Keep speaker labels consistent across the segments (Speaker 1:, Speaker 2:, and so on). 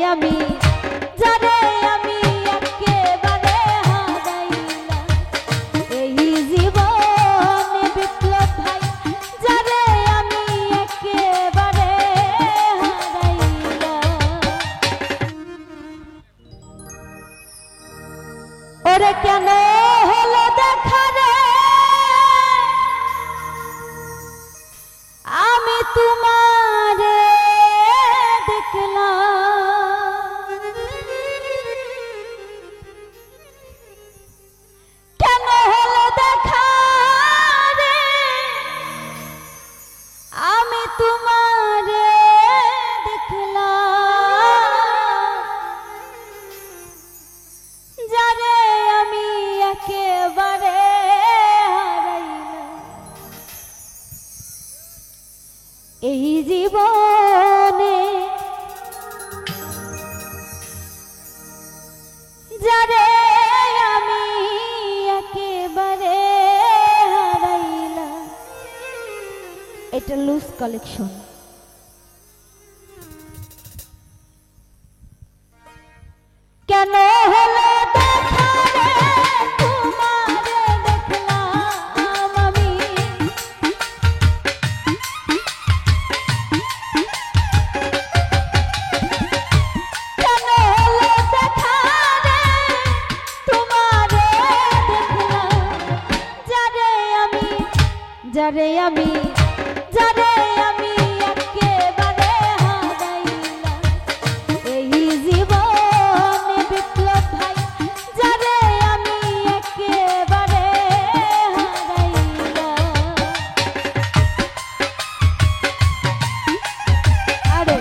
Speaker 1: আমি যারে আমি একেবারে হারাইলাম এই জীবনে বিপ্লব ভাই যারে আমি একেবারে হারাইলাম ওরে কেন হলো দেখা রে আমি তোমারে দেখলাম কেন হলো দেখা রে আমি তোমারে দেখলাম যারে আমি একেবারে হারাইলাম এই জীবনে যারে আমি একেবারে হারাইলাম এটা লুজ কালেকশন কেন হলো দেখা রে তোমারে দেখলাম আমি কেন হলো দেখা রে তোমারে দেখলাম যারে আমি যারে আমি যারে আমি একেবারে হারাইলাম এই জীবনে বিপ্লব ভাই যারে আমি একেবারে হারাইলাম আরে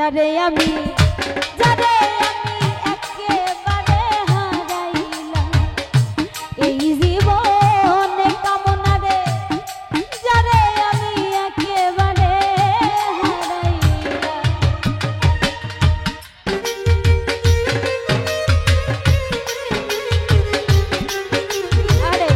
Speaker 1: যারে আমি একেবারে হারাইলাম এই জীবনে কামনা রে যারে আমি একেবারে হারাইলাম আরে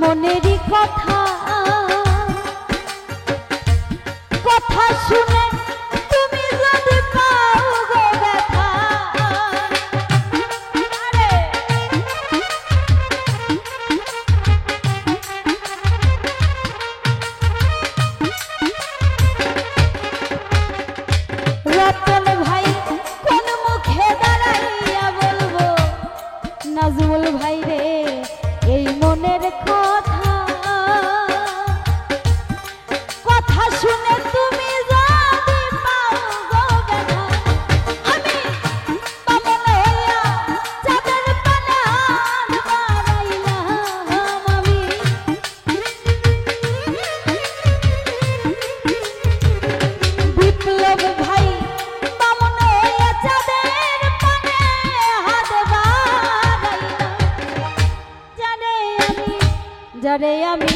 Speaker 1: মনেরই কথা কথা শুনে তুমি যদি পাও গো ব্যথা রতন ভাই কোন মুখে দাঁড়াইয়া বলবো নাজমুল ভাই রে এই মনের কথা কথা শুনে তুমি যদি পাও গো ব্যথা আমি বামন হইয়া চাঁদের পানে হাত বাড়াইলাম আমি বিপ্লব ভাই বামন হইয়া চাঁদের পানে হাত বাড়াইলাম যারে আমি